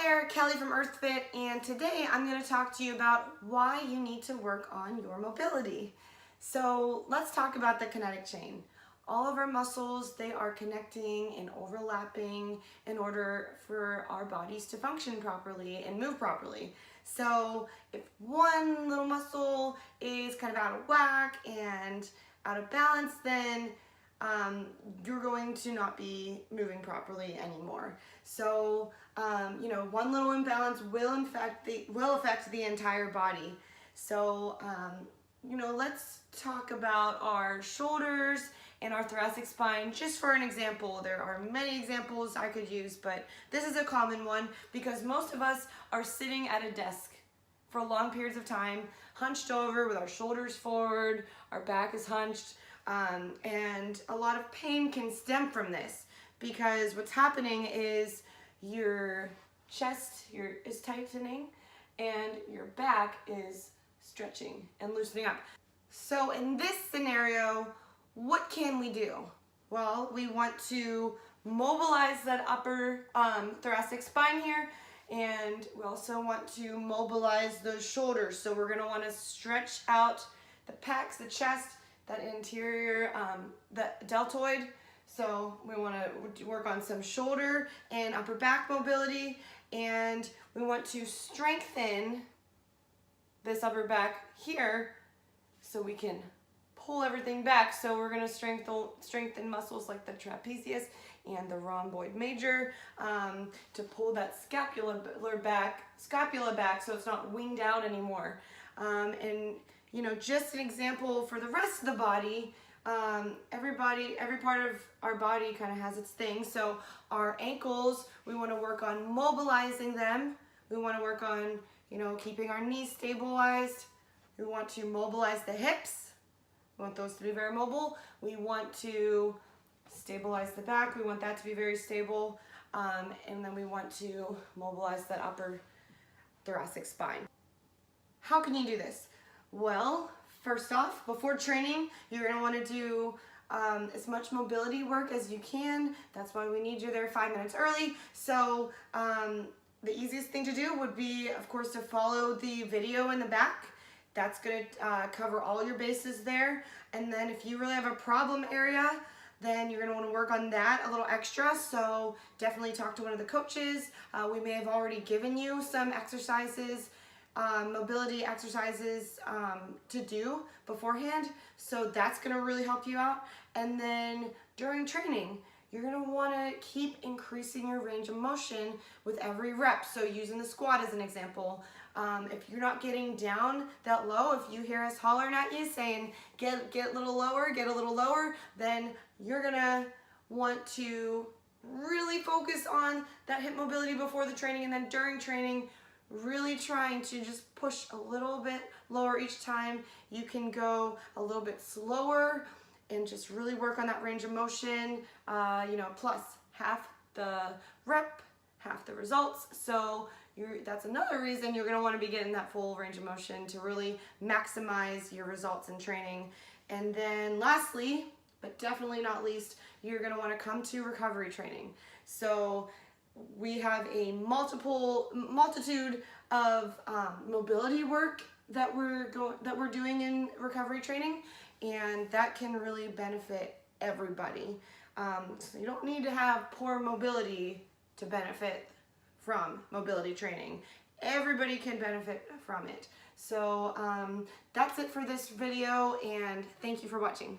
there, Kelly from EarthFit, and today I'm going to talk to you about why you need to work on your mobility. So let's talk about the kinetic chain. All of our muscles, they are connecting and overlapping in order for our bodies to function properly and move properly. So if one little muscle is kind of out of whack and out of balance, then you're going to not be moving properly anymore. So, one little imbalance will affect the entire body. So, let's talk about our shoulders and our thoracic spine just for an example. There are many examples I could use, but this is a common one because most of us are sitting at a desk for long periods of time, hunched over with our shoulders forward, our back is hunched. And a lot of pain can stem from this because what's happening is your chest is tightening and your back is stretching and loosening up. So in this scenario, what can we do? Well, we want to mobilize that upper thoracic spine here, and we also want to mobilize those shoulders. So we're going to want to stretch out the pecs, the chest, that interior, the deltoid. So we want to work on some shoulder and upper back mobility, and we want to strengthen this upper back here so we can pull everything back. So we're going to strengthen muscles like the trapezius and the rhomboid major to pull that scapula back so it's not winged out anymore. Just an example for the rest of the body, every part of our body kind of has its thing. So our ankles, we want to work on mobilizing them. We want to work on, keeping our knees stabilized. We want to mobilize the hips. We want those to be very mobile. We want to stabilize the back. We want that to be very stable. And then we want to mobilize that upper thoracic spine. How can you do this? Well, first off, before training, you're going to want to do as much mobility work as you can. That's why we need you there 5 minutes early. So the easiest thing to do would be, of course, to follow the video in the back. That's going to cover all your bases there. And then if you really have a problem area, then you're going to want to work on that a little extra. So definitely talk to one of the coaches. We may have already given you some exercises, mobility exercises to do beforehand, so that's going to really help you out. And then during training, you're going to want to keep increasing your range of motion with every rep. So using the squat as an example, if you're not getting down that low, if you hear us hollering at you saying get a little lower, then you're going to want to really focus on that hip mobility before the training, and then during training really trying to just push a little bit lower each time. You can go a little bit slower and just really work on that range of motion, plus half the rep, half the results. So that's another reason you're going to want to be getting that full range of motion to really maximize your results in training. And then lastly, but definitely not least, you're going to want to come to recovery training. So we have a multitude of mobility work that we're doing in recovery training, and that can really benefit everybody. So you don't need to have poor mobility to benefit from mobility training. Everybody can benefit from it. So that's it for this video, and thank you for watching.